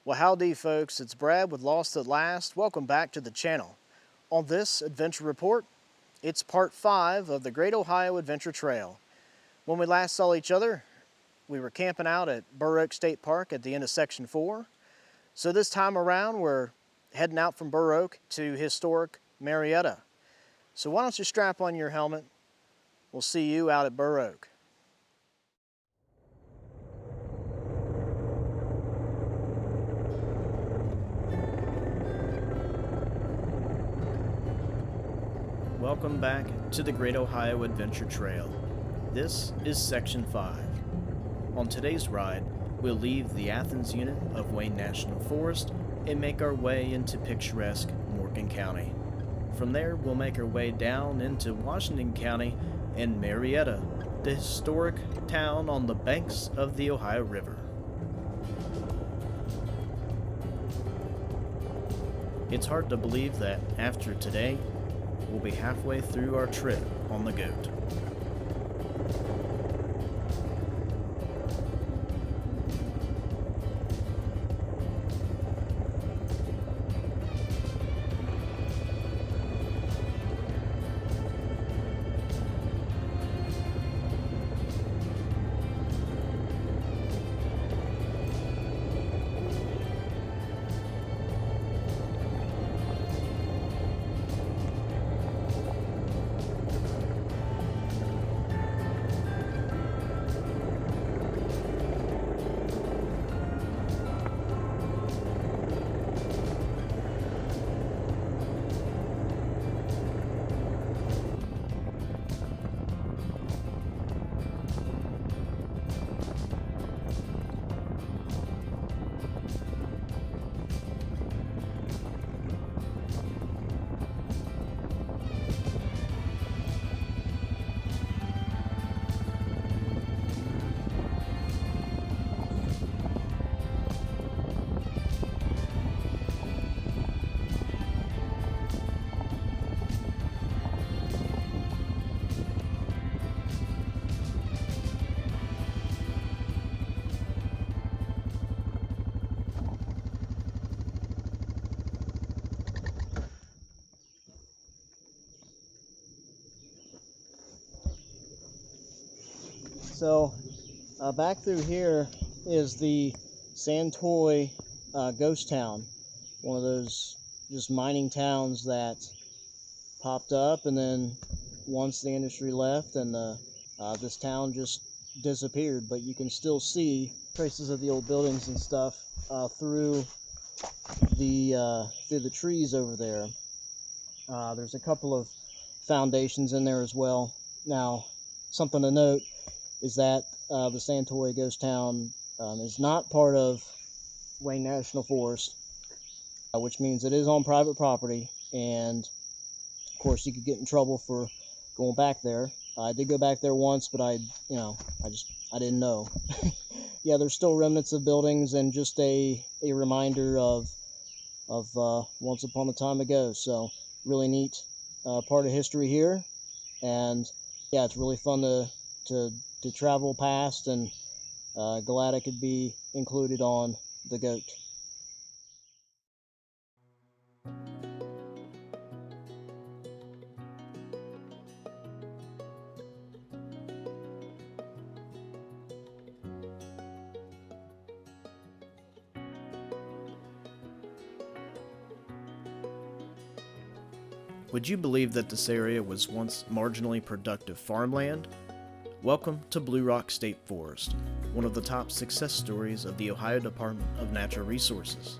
Well, howdy folks, it's Brad with Lost at Last. Welcome back to the channel. On this adventure report, it's part 5 of the Great Ohio Adventure Trail. When we last saw each other, we were camping out at Burr State Park at the end of section 4. So this time around, we're heading out from Burr to historic Marietta. So why don't you strap on your helmet? We'll see you out at Burr. Welcome back to the Great Ohio Adventure Trail. This is Section 5. On today's ride, we'll leave the Athens unit of Wayne National Forest and make our way into picturesque Morgan County. From there, we'll make our way down into Washington County and Marietta, the historic town on the banks of the Ohio River. It's hard to believe that after today, we'll be halfway through our trip on the goat. So back through here is the Santoy ghost town, one of those just mining towns that popped up, and then once the industry left and this town just disappeared, but you can still see traces of the old buildings and stuff through the trees over there. There's a couple of foundations in there as well. Now, something to note is that the Santoy ghost town is not part of Wayne National Forest, which means it is on private property, and of course you could get in trouble for going back there. I did go back there once, but I didn't know. Yeah, there's still remnants of buildings and just a reminder of once upon a time ago. So really neat part of history here, and yeah, it's really fun to travel past, and glad I could be included on the goat. Would you believe that this area was once marginally productive farmland? Welcome to Blue Rock State Forest, one of the top success stories of the Ohio Department of Natural Resources.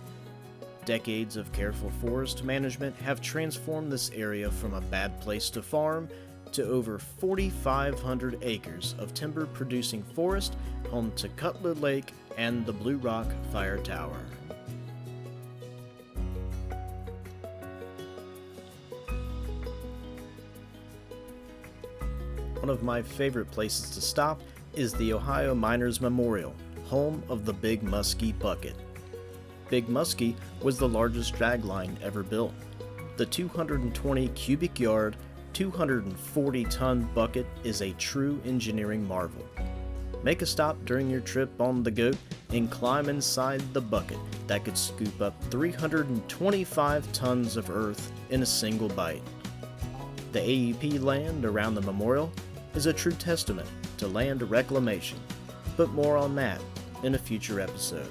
Decades of careful forest management have transformed this area from a bad place to farm to over 4,500 acres of timber-producing forest home to Cutler Lake and the Blue Rock Fire Tower. One of my favorite places to stop is the Ohio Miners Memorial, home of the Big Muskie Bucket. Big Muskie was the largest dragline ever built. The 220 cubic yard, 240-ton bucket is a true engineering marvel. Make a stop during your trip on the goat and climb inside the bucket that could scoop up 325 tons of earth in a single bite. The AEP land around the memorial is a true testament to land reclamation, but more on that in a future episode.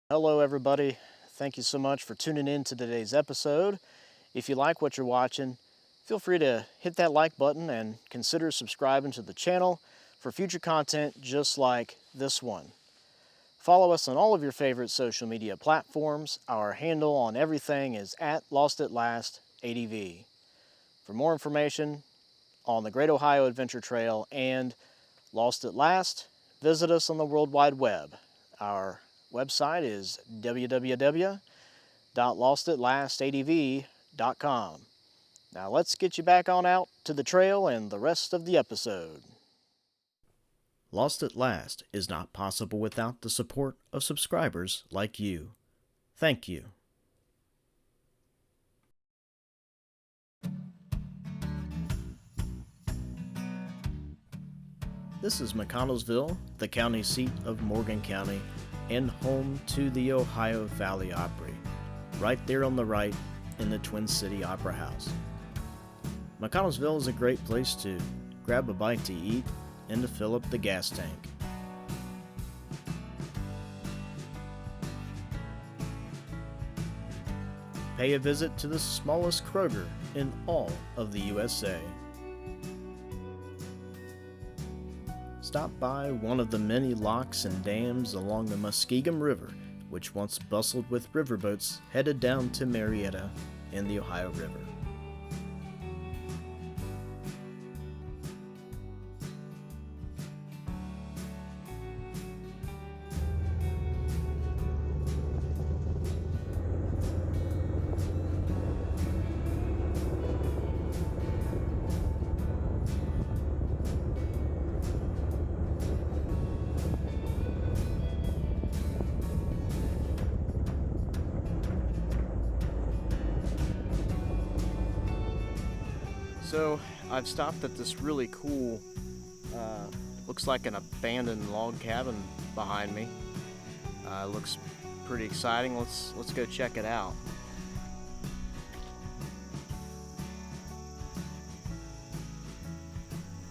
Hello everybody, thank you so much for tuning in to today's episode. If you like what you're watching, feel free to hit that like button and consider subscribing to the channel for future content just like this one. Follow us on all of your favorite social media platforms. Our handle on everything is @LostAtLastADV. For more information on the Great Ohio Adventure Trail and Lost at Last, visit us on the World Wide Web. Our website is www.lostatlastadv.com. Now let's get you back on out to the trail and the rest of the episode. Lost at Last is not possible without the support of subscribers like you. Thank you. This is Mcconnellsville, the county seat of Morgan County and home to the Ohio Valley Opry, right there on the right in the Twin City Opera House. Mcconnellsville is a great place to grab a bite to eat and to fill up the gas tank. Pay a visit to the smallest Kroger in all of the USA. Stop by one of the many locks and dams along the Muskegum River, which once bustled with riverboats headed down to Marietta and the Ohio River. So I've stopped at this really cool, looks like an abandoned log cabin behind me. Looks pretty exciting. Let's go check it out.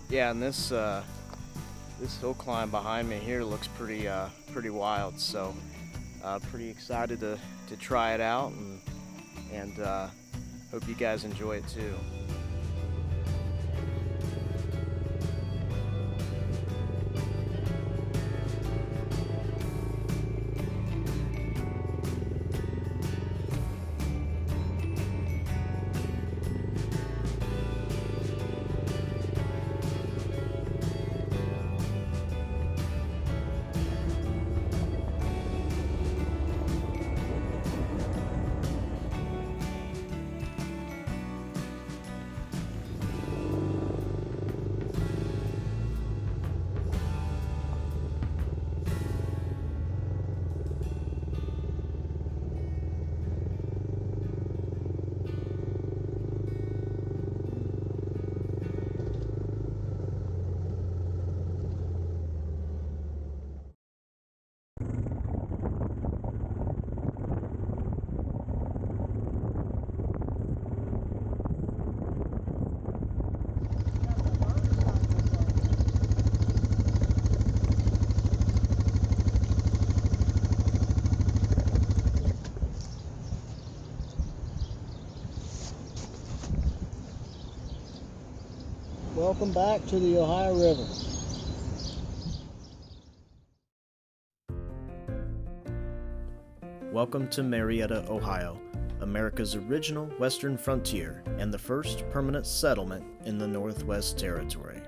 Yeah, and this hill climb behind me here looks pretty wild. So pretty excited to try it out and hope you guys enjoy it too. Welcome back to the Ohio River. Welcome to Marietta, Ohio, America's original western frontier and the first permanent settlement in the Northwest Territory.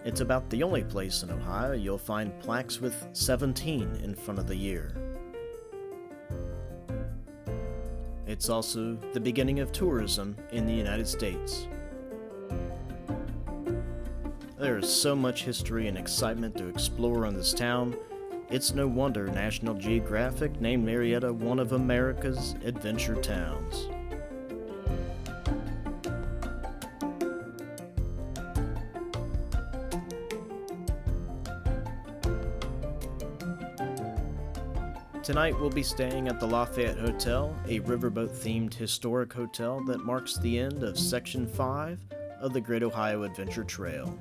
It's about the only place in Ohio you'll find plaques with 17 in front of the year. It's also the beginning of tourism in the United States. There is so much history and excitement to explore in this town, it's no wonder National Geographic named Marietta one of America's adventure towns. Tonight we'll be staying at the Lafayette Hotel, a riverboat-themed historic hotel that marks the end of Section 5 of the Great Ohio Adventure Trail.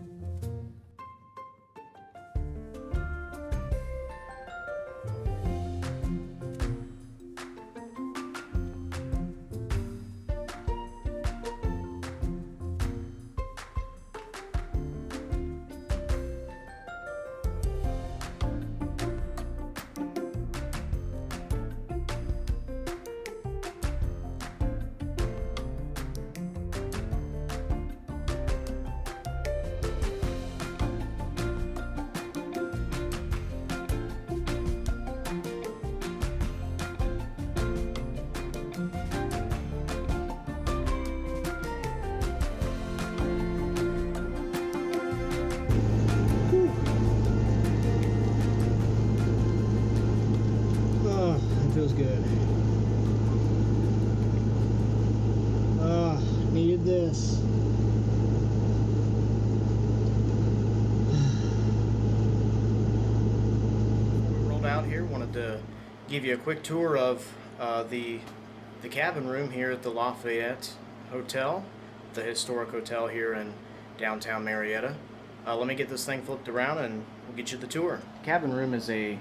Feels good. Needed this. We rolled out here, wanted to give you a quick tour of the cabin room here at the Lafayette Hotel, the historic hotel here in downtown Marietta. Let me get this thing flipped around and we'll get you the tour. Cabin room is a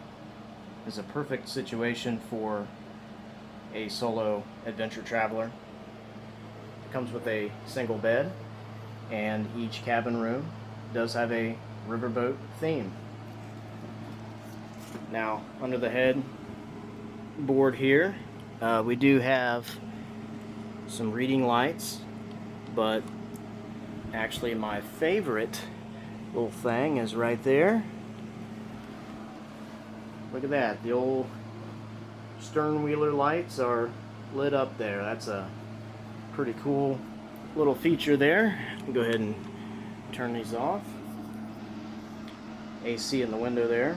perfect situation for a solo adventure traveler. It comes with a single bed, and each cabin room does have a riverboat theme. Now, under the head board here, we do have some reading lights, but actually my favorite little thing is right there. Look at that, the old sternwheeler lights are lit up there. That's a pretty cool little feature there. Go ahead and turn these off. AC in the window there.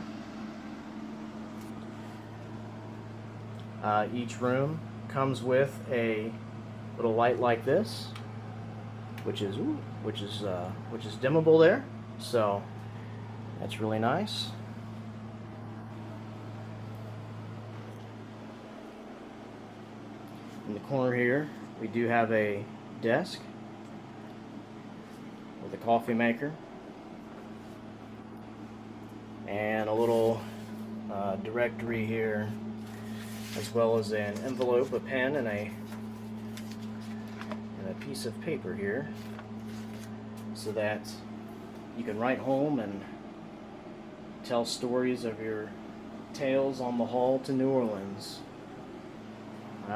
Each room comes with a little light like this, which is dimmable there. So that's really nice. In the corner here, we do have a desk with a coffee maker and a little directory here, as well as an envelope, a pen, and a piece of paper here, so that you can write home and tell stories of your tales on the haul to New Orleans.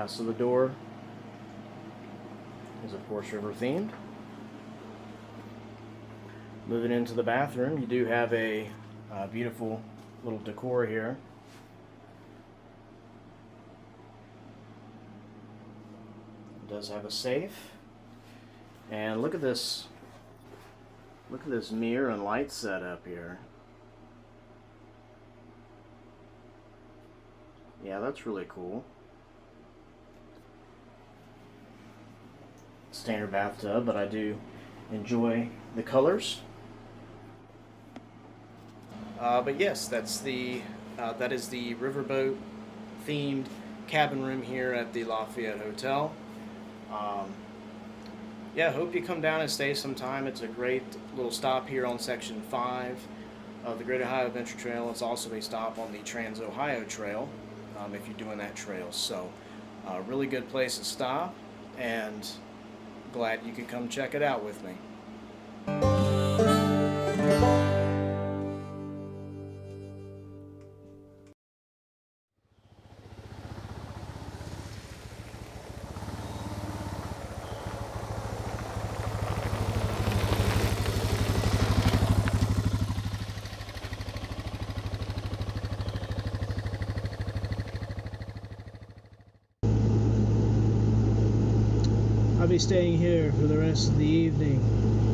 So the door is of course river themed. Moving into the bathroom, you do have a beautiful little decor here. It does have a safe, and look at this mirror and light setup here. Yeah, that's really cool. Standard bathtub, but I do enjoy the colors. But yes, that is the riverboat themed cabin room here at the Lafayette Hotel. Yeah, hope you come down and stay sometime. It's a great little stop here on Section 5 of the Great Ohio Adventure Trail. It's also a stop on the Trans-Ohio Trail if you're doing that trail. So, really good place to stop, and glad you could come check it out with me. be staying here for the rest of the evening.